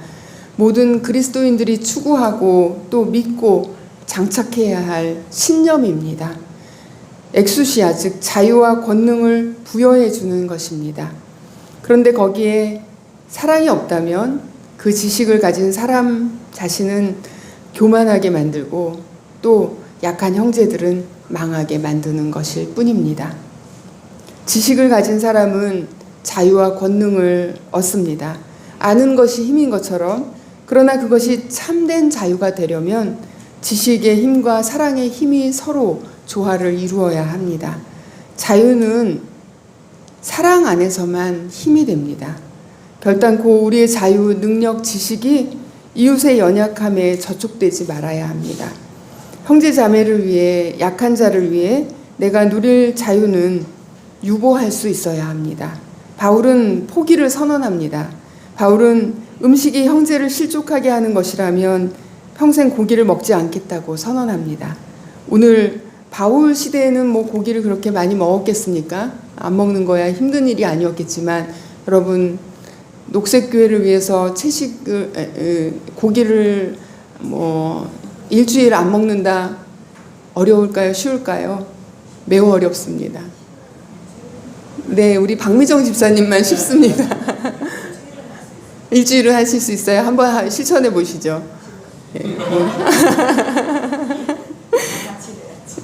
모든 그리스도인들이 추구하고 또 믿고 장착해야 할 신념입니다. 엑수시아, 즉 자유와 권능을 부여해 주는 것입니다. 그런데 거기에 사랑이 없다면 그 지식을 가진 사람 자신은 교만하게 만들고 또 약한 형제들은 망하게 만드는 것일 뿐입니다. 지식을 가진 사람은 자유와 권능을 얻습니다. 아는 것이 힘인 것처럼, 그러나 그것이 참된 자유가 되려면 지식의 힘과 사랑의 힘이 서로 조화를 이루어야 합니다. 자유는 사랑 안에서만 힘이 됩니다. 결단코 우리의 자유, 능력, 지식이 이웃의 연약함에 저촉되지 말아야 합니다. 형제 자매를 위해, 약한 자를 위해 내가 누릴 자유는 유보할 수 있어야 합니다. 바울은 포기를 선언합니다. 바울은 음식이 형제를 실족하게 하는 것이라면 평생 고기를 먹지 않겠다고 선언합니다. 오늘 바울 시대에는 뭐 고기를 그렇게 많이 먹었겠습니까? 안 먹는 거야 힘든 일이 아니었겠지만, 여러분 녹색교회를 위해서 고기를 뭐 일주일 안 먹는다, 어려울까요? 쉬울까요? 매우 어렵습니다. 네, 우리 박미정 집사님만 쉽습니다. 일주일은 하실 수 있어요? 한번 실천해 보시죠.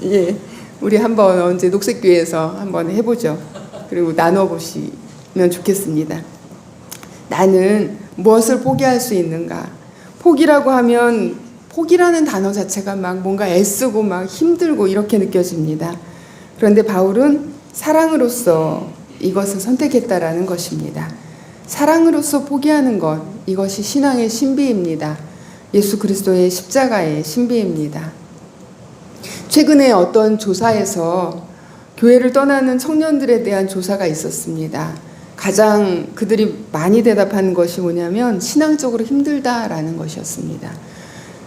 예, 우리 한번 언제 녹색교회에서 한번 해보죠. 그리고 나눠보시면 좋겠습니다. 나는 무엇을 포기할 수 있는가? 포기라고 하면, 포기라는 단어 자체가 막 뭔가 애쓰고 막 힘들고 이렇게 느껴집니다. 그런데 바울은 사랑으로서 이것을 선택했다라는 것입니다. 사랑으로서 포기하는 것, 이것이 신앙의 신비입니다. 예수 그리스도의 십자가의 신비입니다. 최근에 어떤 조사에서 교회를 떠나는 청년들에 대한 조사가 있었습니다. 가장 그들이 많이 대답하는 것이 뭐냐면 신앙적으로 힘들다라는 것이었습니다.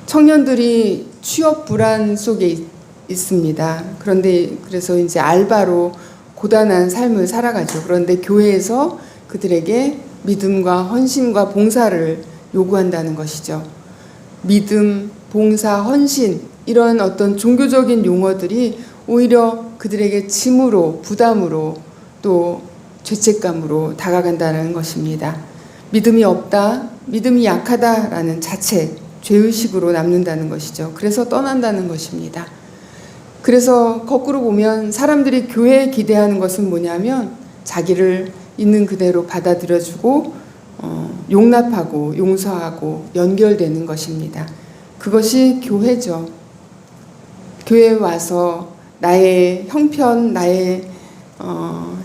청년들이 취업 불안 속에 있습니다. 그런데 그래서 이제 알바로 고단한 삶을 살아가죠. 그런데 교회에서 그들에게 믿음과 헌신과 봉사를 요구한다는 것이죠. 믿음, 봉사, 헌신, 이런 어떤 종교적인 용어들이 오히려 그들에게 짐으로, 부담으로, 또 죄책감으로 다가간다는 것입니다. 믿음이 없다, 믿음이 약하다라는 자체, 죄의식으로 남는다는 것이죠. 그래서 떠난다는 것입니다. 그래서 거꾸로 보면 사람들이 교회에 기대하는 것은 뭐냐면 자기를 있는 그대로 받아들여주고 용납하고 용서하고 연결되는 것입니다. 그것이 교회죠. 교회에 와서 나의 형편, 나의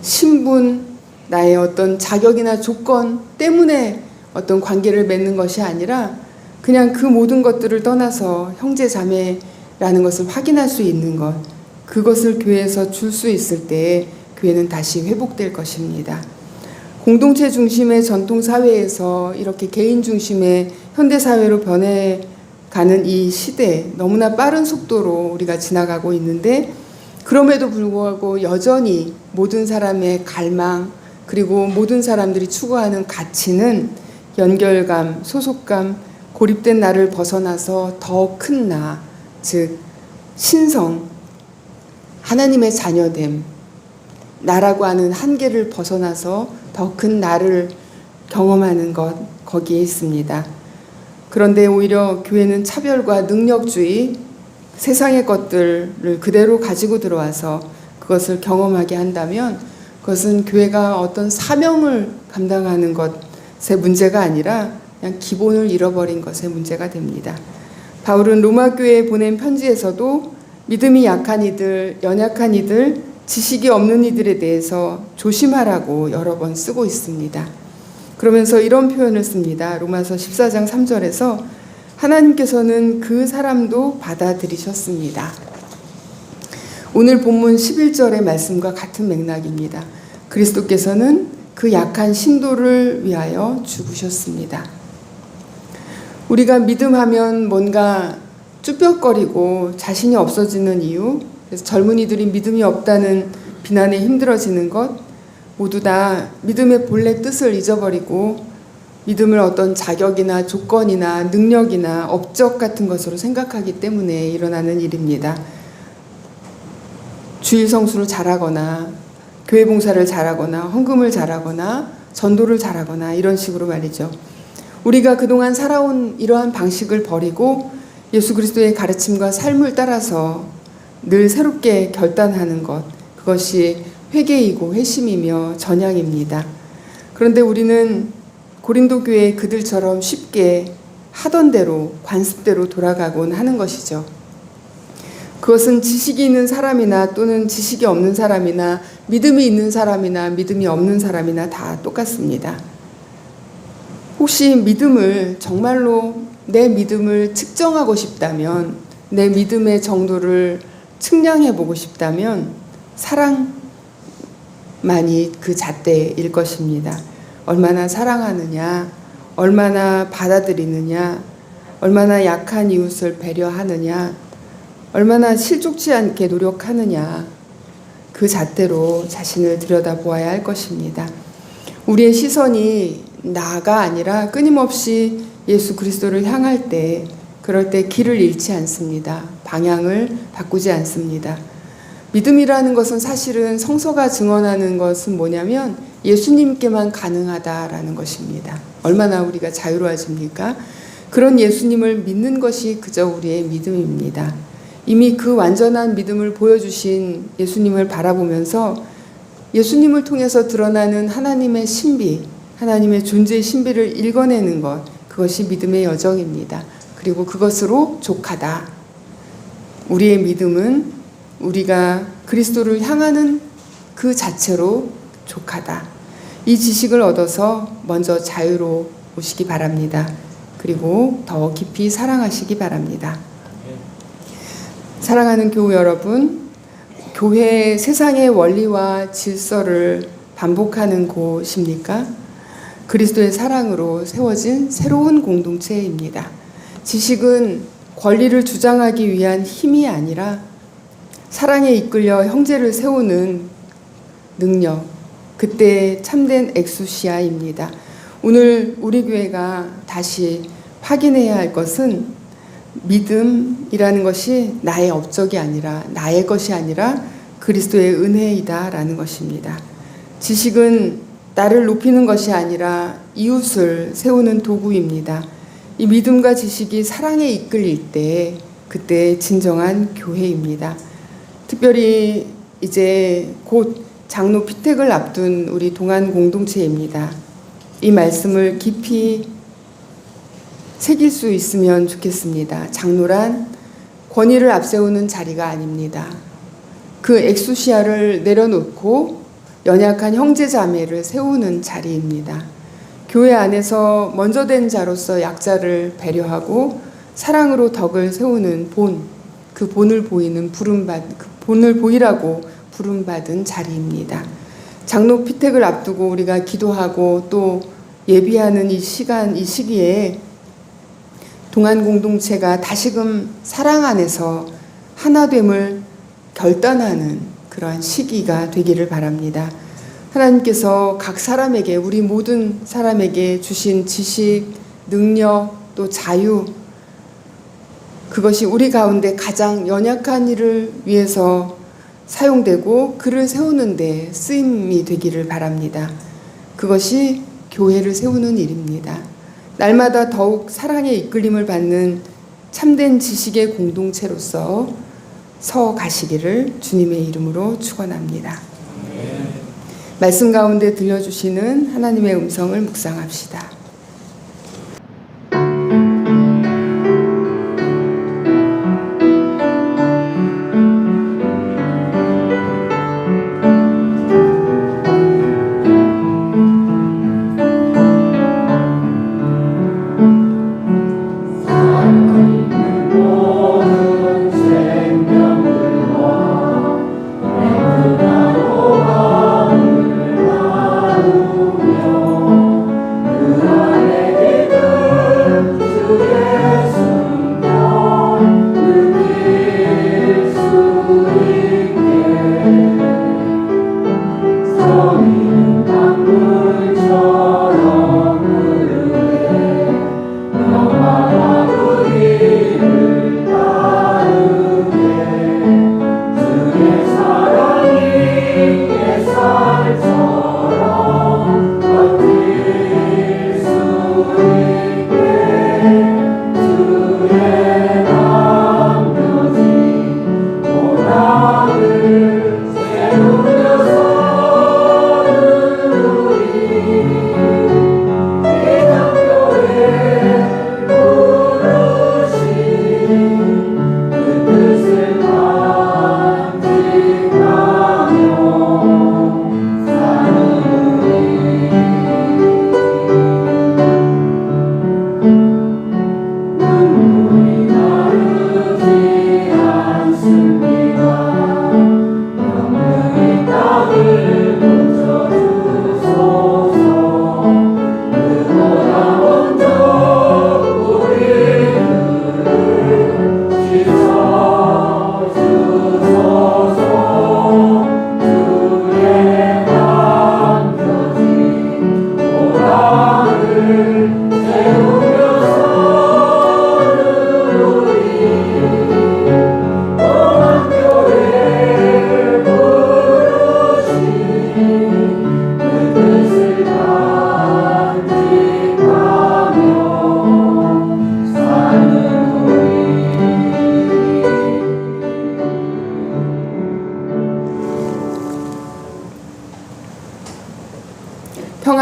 신분, 나의 어떤 자격이나 조건 때문에 어떤 관계를 맺는 것이 아니라 그냥 그 모든 것들을 떠나서 형제 자매라는 것을 확인할 수 있는 것, 그것을 교회에서 줄 수 있을 때 교회는 다시 회복될 것입니다. 공동체 중심의 전통 사회에서 이렇게 개인 중심의 현대 사회로 가는 이 시대, 너무나 빠른 속도로 우리가 지나가고 있는데, 그럼에도 불구하고 여전히 모든 사람의 갈망, 그리고 모든 사람들이 추구하는 가치는 연결감, 소속감, 고립된 나를 벗어나서 더 큰 나, 즉 신성, 하나님의 자녀됨, 나라고 하는 한계를 벗어나서 더 큰 나를 경험하는 것, 거기에 있습니다. 그런데 오히려 교회는 차별과 능력주의, 세상의 것들을 그대로 가지고 들어와서 그것을 경험하게 한다면 그것은 교회가 어떤 사명을 감당하는 것의 문제가 아니라 그냥 기본을 잃어버린 것의 문제가 됩니다. 바울은 로마 교회에 보낸 편지에서도 믿음이 약한 이들, 연약한 이들, 지식이 없는 이들에 대해서 조심하라고 여러 번 쓰고 있습니다. 그러면서 이런 표현을 씁니다. 로마서 14장 3절에서 하나님께서는 그 사람도 받아들이셨습니다. 오늘 본문 11절의 말씀과 같은 맥락입니다. 그리스도께서는 그 약한 신도를 위하여 죽으셨습니다. 우리가 믿음하면 뭔가 쭈뼛거리고 자신이 없어지는 이유, 그래서 젊은이들이 믿음이 없다는 비난에 힘들어지는 것, 모두 다 믿음의 본래 뜻을 잊어버리고 믿음을 어떤 자격이나 조건이나 능력이나 업적 같은 것으로 생각하기 때문에 일어나는 일입니다. 주일 성수를 잘하거나 교회 봉사를 잘하거나 헌금을 잘하거나 전도를 잘하거나 이런 식으로 말이죠. 우리가 그동안 살아온 이러한 방식을 버리고 예수 그리스도의 가르침과 삶을 따라서 늘 새롭게 결단하는 것, 그것이 회개이고 회심이며 전향입니다. 그런데 우리는 고린도 교회 그들처럼 쉽게 하던 대로 관습대로 돌아가곤 하는 것이죠. 그것은 지식이 있는 사람이나 또는 지식이 없는 사람이나 믿음이 있는 사람이나 믿음이 없는 사람이나 다 똑같습니다. 혹시 믿음을 정말로 내 믿음을 측정하고 싶다면, 내 믿음의 정도를 측량해 보고 싶다면 사랑만이 그 잣대일 것입니다. 얼마나 사랑하느냐, 얼마나 받아들이느냐, 얼마나 약한 이웃을 배려하느냐, 얼마나 실족치 않게 노력하느냐, 그 잣대로 자신을 들여다보아야 할 것입니다. 우리의 시선이 나가 아니라 끊임없이 예수 그리스도를 향할 때, 그럴 때 길을 잃지 않습니다. 방향을 바꾸지 않습니다. 믿음이라는 것은 사실은 성서가 증언하는 것은 뭐냐면 예수님께만 가능하다라는 것입니다. 얼마나 우리가 자유로워집니까? 그런 예수님을 믿는 것이 그저 우리의 믿음입니다. 이미 그 완전한 믿음을 보여주신 예수님을 바라보면서 예수님을 통해서 드러나는 하나님의 신비, 하나님의 존재의 신비를 읽어내는 것, 그것이 믿음의 여정입니다. 그리고 그것으로 족하다. 우리의 믿음은 우리가 그리스도를 향하는 그 자체로 족하다. 이 지식을 얻어서 먼저 자유로우시기 바랍니다. 그리고 더 깊이 사랑하시기 바랍니다. 사랑하는 교우 여러분, 교회 세상의 원리와 질서를 반복하는 곳입니까? 그리스도의 사랑으로 세워진 새로운 공동체입니다. 지식은 권리를 주장하기 위한 힘이 아니라 사랑에 이끌려 형제를 세우는 능력, 그때 참된 엑수시아입니다. 오늘 우리 교회가 다시 확인해야 할 것은 믿음이라는 것이 나의 업적이 아니라, 나의 것이 아니라 그리스도의 은혜이다라는 것입니다. 지식은 나를 높이는 것이 아니라 이웃을 세우는 도구입니다. 이 믿음과 지식이 사랑에 이끌릴 때, 그때 진정한 교회입니다. 특별히 이제 곧 장로 피택을 앞둔 우리 동안 공동체입니다. 이 말씀을 깊이 새길 수 있으면 좋겠습니다. 장로란 권위를 앞세우는 자리가 아닙니다. 그 엑수시아를 내려놓고 연약한 형제 자매를 세우는 자리입니다. 교회 안에서 먼저 된 자로서 약자를 배려하고 사랑으로 덕을 세우는 본, 그 본을 보이라고 부름받은 자리입니다. 장로 피택을 앞두고 우리가 기도하고 또 예비하는 이 시기에 동안 공동체가 다시금 사랑 안에서 하나됨을 결단하는 그러한 시기가 되기를 바랍니다. 하나님께서 각 사람에게, 우리 모든 사람에게 주신 지식, 능력, 또 자유, 그것이 우리 가운데 가장 연약한 이를 위해서 사용되고 그를 세우는 데 쓰임이 되기를 바랍니다. 그것이 교회를 세우는 일입니다. 날마다 더욱 사랑의 이끌림을 받는 참된 지식의 공동체로서 서 가시기를 주님의 이름으로 축원합니다. 말씀 가운데 들려주시는 하나님의 음성을 묵상합시다.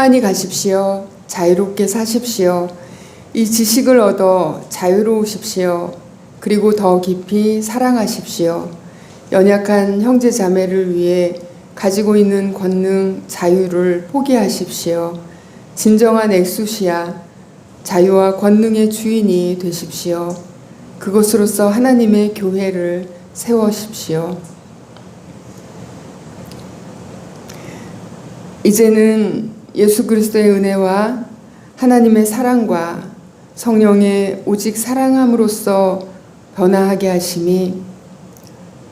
평안히 가십시오. 자유롭게 사십시오. 이 지식을 얻어 자유로우십시오. 그리고 더 깊이 사랑하십시오. 연약한 형제 자매를 위해 가지고 있는 권능, 자유를 포기하십시오. 진정한 엑수시아, 자유와 권능의 주인이 되십시오. 그것으로서 하나님의 교회를 세우십시오. 이제는 예수 그리스도의 은혜와 하나님의 사랑과 성령의 오직 사랑함으로써 변화하게 하심이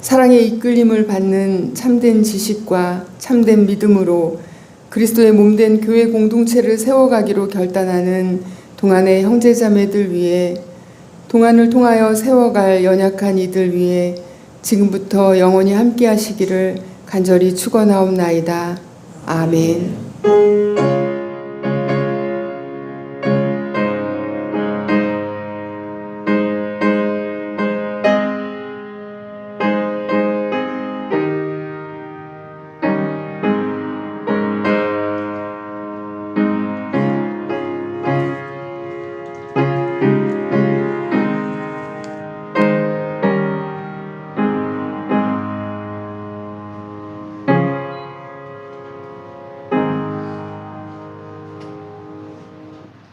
사랑의 이끌림을 받는 참된 지식과 참된 믿음으로 그리스도의 몸된 교회 공동체를 세워가기로 결단하는 동안의 형제자매들 위해, 동안을 통하여 세워갈 연약한 이들 위해 지금부터 영원히 함께 하시기를 간절히 축원하옵나이다. 아멘.